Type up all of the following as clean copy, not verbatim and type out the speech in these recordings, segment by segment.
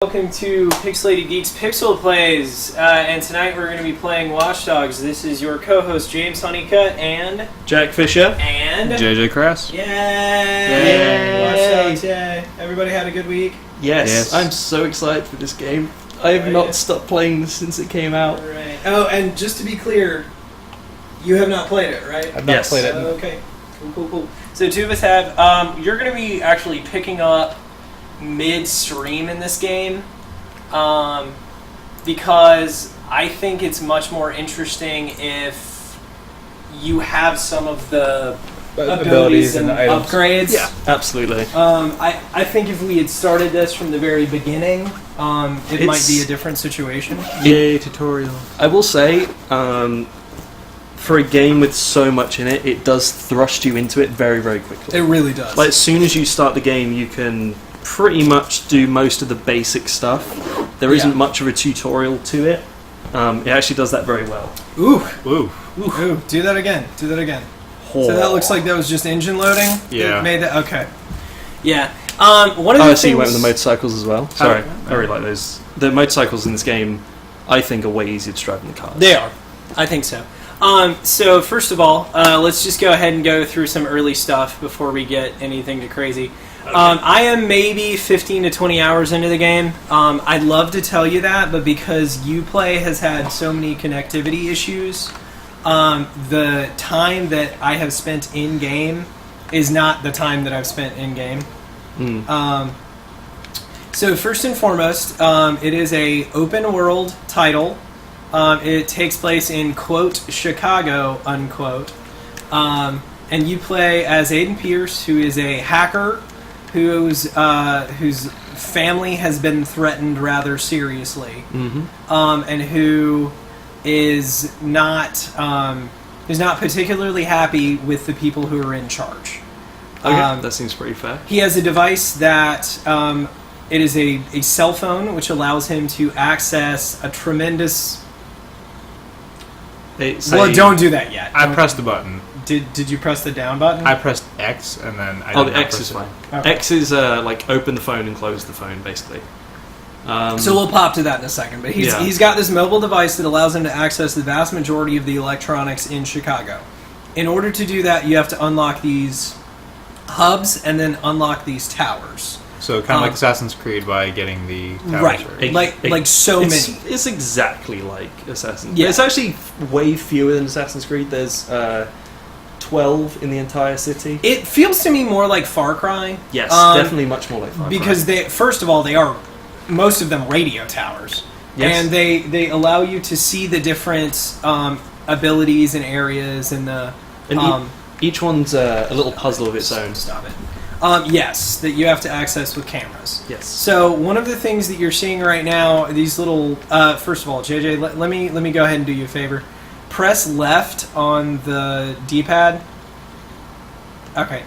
Welcome to Pixelated Geek's Pixel Plays, and tonight we're going to be playing Watch Dogs. This is your co-host James Honeycutt and Jack Fisher and JJ Crass. Yay! Watch Dogs, yay! Everybody had a good week? Yes. I'm so excited for this game. I have not stopped playing this since it came out. Right. Oh, and just to be clear, you have not played it, right? I've not played it. Okay. Cool. So two of us have. You're going to be actually picking up midstream in this game, because I think it's much more interesting if you have some of the abilities and upgrades. Yeah, absolutely. I think if we had started this from the very beginning, it might be a different situation. Yay, tutorial. I will say, for a game with so much in it, it does thrust you into it very, very quickly. It really does. Like, as soon as you start the game, you can pretty much do most of the basic stuff. There isn't much of a tutorial to it. It actually does that very well. Ooh. Do that again. So that looks like that was just engine loading? Yeah. It made that, okay. Yeah. One of the things... so you went with the motorcycles as well? Sorry, I really like those. The motorcycles in this game, I think, are way easier to drive than the cars. They are. I think so. So first of all, let's just go ahead and go through some early stuff before we get anything too crazy. Okay. I am maybe 15 to 20 hours into the game. I'd love to tell you that, but because Uplay has had so many connectivity issues, the time that I have spent in-game is not the time that I've spent in-game. So first and foremost, it is a open-world title. It takes place in, quote, Chicago, unquote. And you play as Aiden Pierce, who is a hacker whose family has been threatened rather seriously, and who is not particularly happy with the people who are in charge. Okay, that seems pretty fair. He has a device that it is a cell phone, which allows him to access a tremendous... Well, don't do that yet. I pressed the button. Did you press the down button? I pressed X and then I the X is fine. Okay. X is like open the phone and close the phone, basically. So we'll pop to that in a second. But he's got this mobile device that allows him to access the vast majority of the electronics in Chicago. In order to do that, you have to unlock these hubs and then unlock these towers. So kind of like Assassin's Creed by getting the towers. Right. Like so many. It's exactly like Assassin's Creed. Yeah. It's actually way fewer than Assassin's Creed. There's 12 in the entire city. It feels to me more like Far Cry. Yes, definitely much more like Far Cry. Because first of all, they are, most of them, radio towers. Yes. And they allow you to see the different abilities and areas and the... each one's a little puzzle of its own. Stop it. Yes, that you have to access with cameras. Yes. So one of the things that you're seeing right now, these little... first of all, JJ, let me go ahead and do you a favor. Press left on the D-pad. Okay.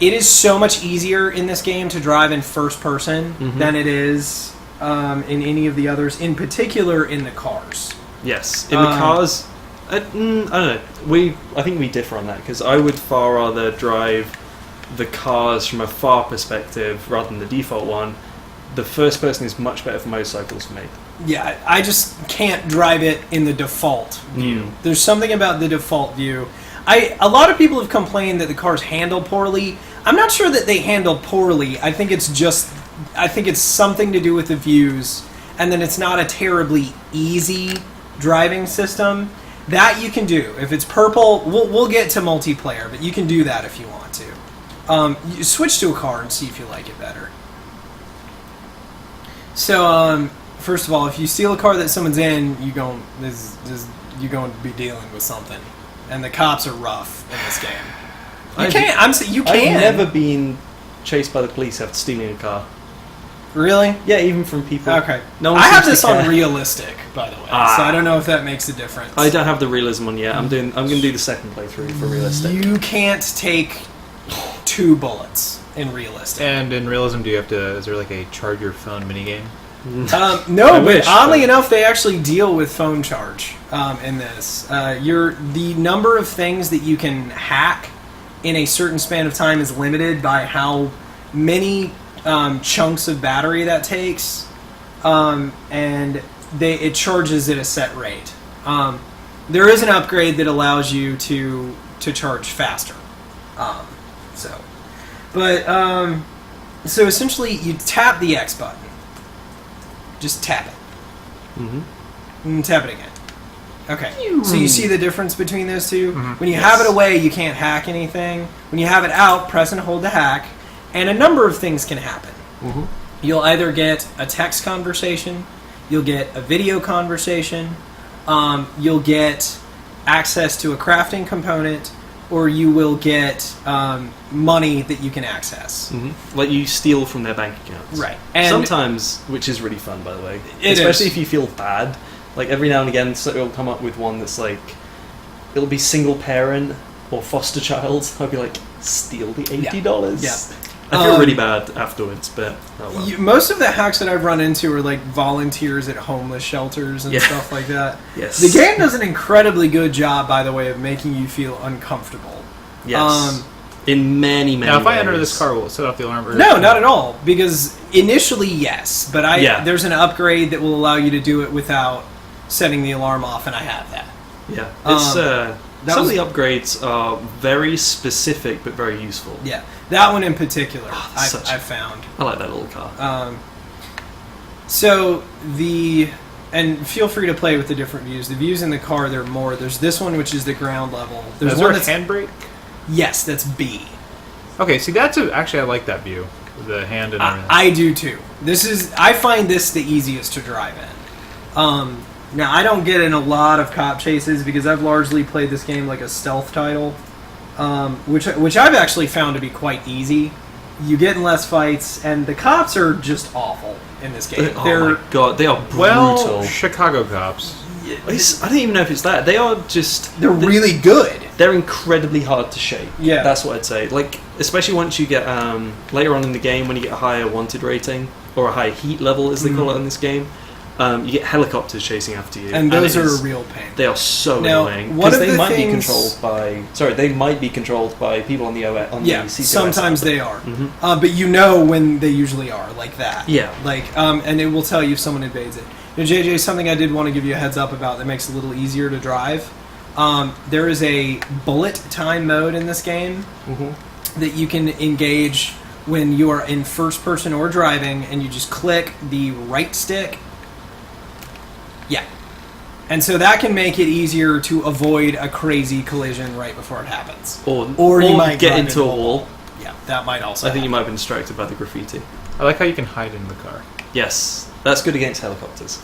It is so much easier in this game to drive in first person than it is in any of the others, in particular in the cars. Yes. In the cars... I don't know. I think we differ on that, because I would far rather drive the cars from a far perspective rather than the default one. The first person is much better for motorcycles for me. Yeah, I just can't drive it in the default view. There's something about the default view. A lot of people have complained that the cars handle poorly. I'm not sure that they handle poorly. I think it's something to do with the views, and then it's not a terribly easy driving system. That you can do. If it's purple, we'll get to multiplayer, but you can do that if you want to. You switch to a car and see if you like it better. So, first of all, if you steal a car that someone's in, you're going to be dealing with something, and the cops are rough in this game. You can. I've never been chased by the police after stealing a car. Really? Yeah, even from people. Okay. No one I have seems this to care. on realistic, by the way, so I don't know if that makes a difference. I don't have the realism one yet. I'm going to do the second playthrough for realistic. You can't take 2 bullets in realistic. And in realism, is there like a charge your phone minigame? No, but oddly enough, they actually deal with phone charge in this. The number of things that you can hack in a certain span of time is limited by how many chunks of battery that takes, and it charges at a set rate. There is an upgrade that allows you to charge faster. So essentially, you tap the X button. Just tap it. And tap it again. Okay. So you see the difference between those two? When you have it away, you can't hack anything. When you have it out, press and hold to hack. And a number of things can happen. You'll either get a text conversation, you'll get a video conversation, you'll get access to a crafting component, or you will get money that you can access. Like you steal from their bank accounts. Right. And sometimes, which is really fun, by the way. Especially if you feel bad. Like every now and again, so it'll come up with one that's like, it'll be single parent or foster child. I'll be like, steal the $80. Yeah. I feel really bad afterwards, but oh well. Most of the hacks that I've run into are like volunteers at homeless shelters and stuff like that. Yes. The game does an incredibly good job, by the way, of making you feel uncomfortable. Yes. In many ways. Now, if I enter this car, will it set off the alarm? No, not at all. Because initially, yes. But there's an upgrade that will allow you to do it without setting the alarm off, and I have that. Yeah. It's, some of the upgrades are very specific, but very useful. Yeah. That one in particular, I found. I like that little car. And feel free to play with the different views. The views in the car, there are more. There's this one, which is the ground level. There's Is one there a that's handbrake? Yes, that's B. Okay, see, actually, I like that view. The hand and everything. I do too. I find this the easiest to drive in. Now, I don't get in a lot of cop chases because I've largely played this game like a stealth title, which I've actually found to be quite easy. You get in less fights, and the cops are just awful in this game. Oh my god, they are brutal. Well, Chicago cops. I don't even know if it's that. They are just... They're really good. They're incredibly hard to shape. Yeah. That's what I'd say. Like, especially once you get... later on in the game, when you get a higher wanted rating, or a higher heat level, as they call it in this game, you get helicopters chasing after you. And those are a real pain. They are so annoying. Because they might be controlled by... Sorry, they might be controlled by people on the OS. On the CTOS sometimes app. they are. But you know when they usually are, like that. Yeah. And it will tell you if someone invades it. Now, JJ, something I did want to give you a heads up about that makes it a little easier to drive. There is a bullet time mode in this game that you can engage when you are in first person or driving, and you just click the right stick. Yeah. And so that can make it easier to avoid a crazy collision right before it happens. Or you might get into a wall. Yeah, that might also I think you might have been distracted by the graffiti. I like how you can hide in the car. Yes, that's good against helicopters.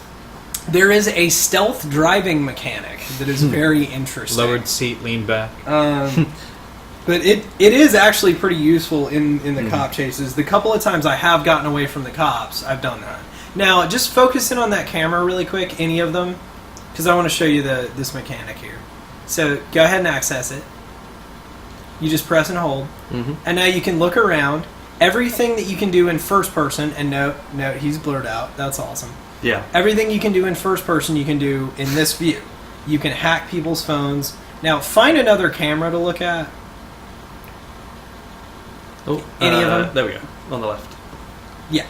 There is a stealth driving mechanic that is very interesting. Lowered seat, lean back. But it is actually pretty useful in the cop chases. The couple of times I have gotten away from the cops, I've done that. Now, just focus in on that camera really quick, any of them, because I want to show you this mechanic here. So go ahead and access it. You just press and hold. And now you can look around. Everything that you can do in first person, and note, he's blurred out. That's awesome. Yeah. Everything you can do in first person, you can do in this view. You can hack people's phones. Now, find another camera to look at. Oh, any of them? There we go, on the left. Yeah.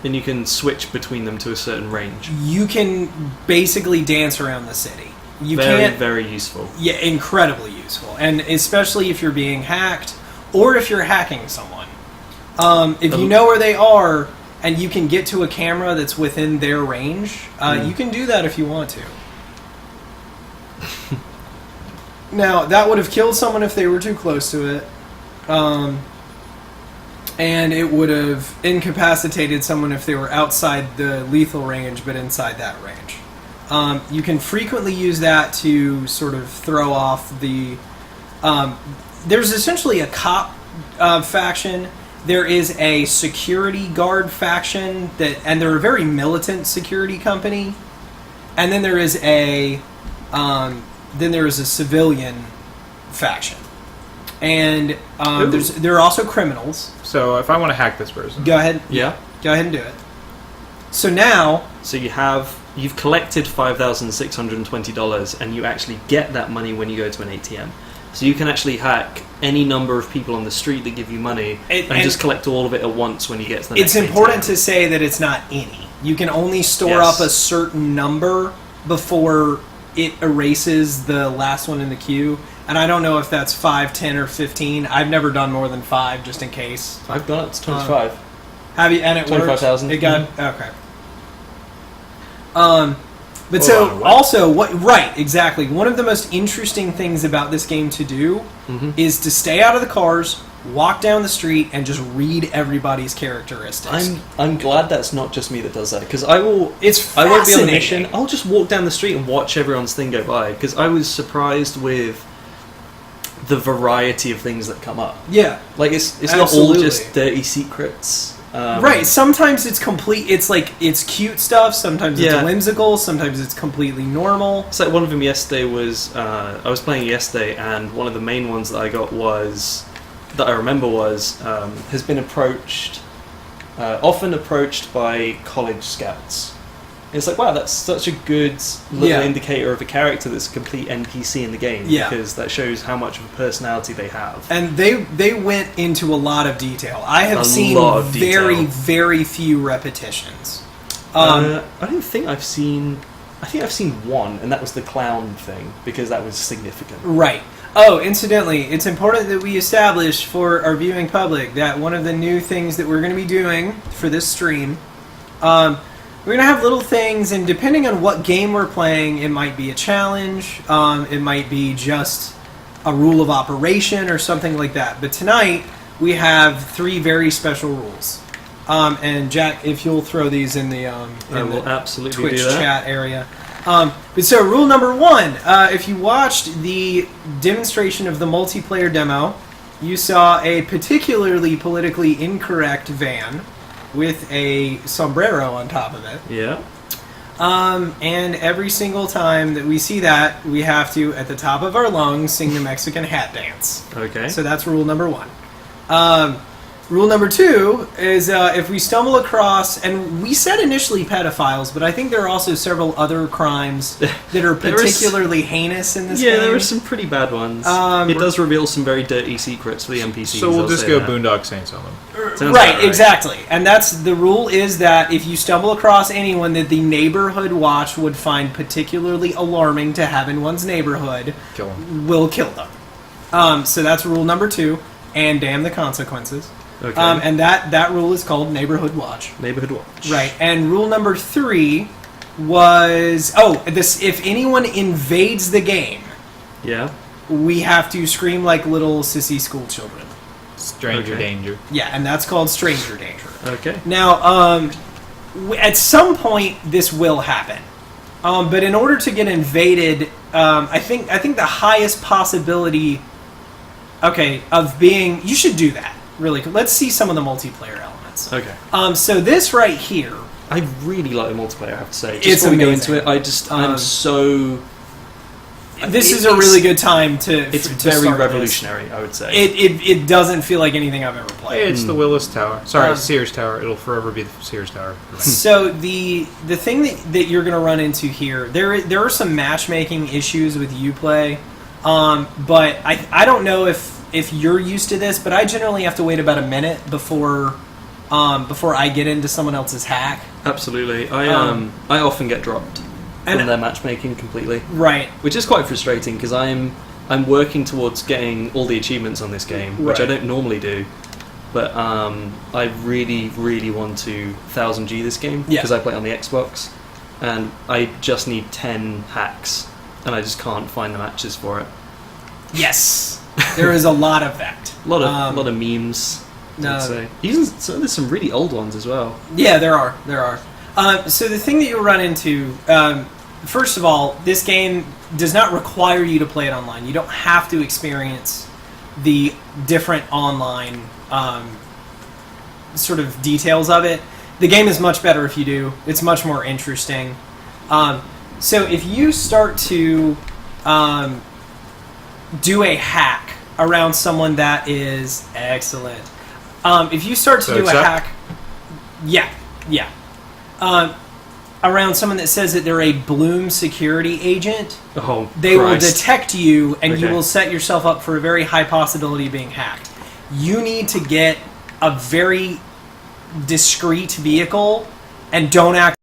And you can switch between them to a certain range. You can basically dance around the city. Very useful. Yeah, incredibly useful. And especially if you're being hacked, or if you're hacking someone. If you know where they are, and you can get to a camera that's within their range, you can do that if you want to. Now, that would have killed someone if they were too close to it. And it would have incapacitated someone if they were outside the lethal range, but inside that range. You can frequently use that to sort of throw off the... there's essentially a cop faction. There is a security guard faction, and they're a very militant security company. And then there is a civilian faction. And there are also criminals. So if I want to hack this person, go ahead. Yeah. Go ahead and do it. So now, you've collected $5,620, and you actually get that money when you go to an ATM. So you can actually hack any number of people on the street that give you money and just collect all of it at once when you get to the next It's important ATM. to say that it's not any. You can only store Yes. up a certain number before it erases the last one in the queue. And I don't know if that's 5, 10, or 15. I've never done more than 5, just in case. I've done it to 25. Have you? And it worked? 25,000. It got... Okay. But Hold so, on, what? also, right, exactly. One of the most interesting things about this game to do is to stay out of the cars, walk down the street, and just read everybody's characteristics. I'm glad that's not just me that does that, because I won't be on the fascinating. mission. I'll just walk down the street and watch everyone's thing go by, because I was surprised with the variety of things that come up. Yeah. Like, it's not all Absolutely. just dirty secrets. Right, sometimes it's complete, it's cute stuff, sometimes Yeah. it's whimsical, sometimes it's completely normal. It's like one of them yesterday was, I was playing yesterday, and one of the main ones that I got was, that I remember was, has been often approached by college scouts. It's like, wow, that's such a good little Yeah. indicator of a character that's a complete NPC in the game, Yeah. because that shows how much of a personality they have. And they went into a lot of detail. I have A seen lot of very, detail. very few repetitions. I don't think I've seen... I think I've seen one, and that was the clown thing, because that was significant. Right. Oh, incidentally, it's important that we establish for our viewing public that one of the new things that we're going to be doing for this stream, we're going to have little things, and depending on what game we're playing, it might be a challenge, it might be just a rule of operation or something like that. But tonight, we have 3 very special rules. And Jack, if you'll throw these in the, I will absolutely Twitch do that. chat area. But so, rule number 1, if you watched the demonstration of the multiplayer demo, you saw a particularly politically incorrect van with a sombrero on top of it. Yeah. And every single time that we see that, we have to, at the top of our lungs, sing the Mexican hat dance. Okay. So that's rule number 1. Rule number 2 is if we stumble across, and we said initially pedophiles, but I think there are also several other crimes that are particularly heinous in this game. Yeah, there are some pretty bad ones. It does reveal some very dirty secrets for the NPCs. So we'll I'll just say go that. Boondock Saints on them. Sounds about Right, right. exactly. And that's the rule is that if you stumble across anyone that the neighborhood watch would find particularly alarming to have in one's neighborhood, Kill them. will kill them. So that's rule number 2, and damn the consequences. Okay. And that rule is called Neighborhood Watch. Neighborhood Watch. Right. And rule number 3 was if anyone invades the game, Yeah. we have to scream like little sissy school children. Stranger Okay. danger. Yeah, and that's called stranger danger. Okay. Now, at some point this will happen. But in order to get invaded, I think the highest possibility of being, you should do that. Really, let's see some of the multiplayer elements. Okay. So this right here, I really like the multiplayer, I have to say. Just It's before we go amazing. into it, I'm so... this is a really good time to. It's to very start revolutionary, I would say. It doesn't feel like anything I've ever Hey, played. it's the Willis Tower. Sorry, Um, Sears Tower. It'll forever be the Sears Tower. So the thing that you're going to run into here, there are some matchmaking issues with Uplay, but I don't know if you're used to this, but I generally have to wait about a minute before I get into someone else's hack. Absolutely. I often get dropped And- from their matchmaking completely, Right. which is quite frustrating because I'm working towards getting all the achievements on this game, which I Right. don't normally do. But I really, really want to 1000G this game Yeah. because I play it on the Xbox, and I just need 10 hacks, and I just can't find the matches for it. Yes. There is a lot of that. A lot of memes. no. I'd say. Even there's some really old ones as well. Yeah, there are. So the thing that you'll run into, first of all, this game does not require you to play it online. You don't have to experience the different online sort of details of it. The game is much better if you do. It's much more interesting. So if you start to do a hack around someone that is excellent, if you start to So do a accept? hack, yeah. around someone that says that they're a Bloom security agent, Oh, they will Christ. detect you, and you Okay. will set yourself up for a very high possibility of being hacked. You need to get a very discreet vehicle and don't act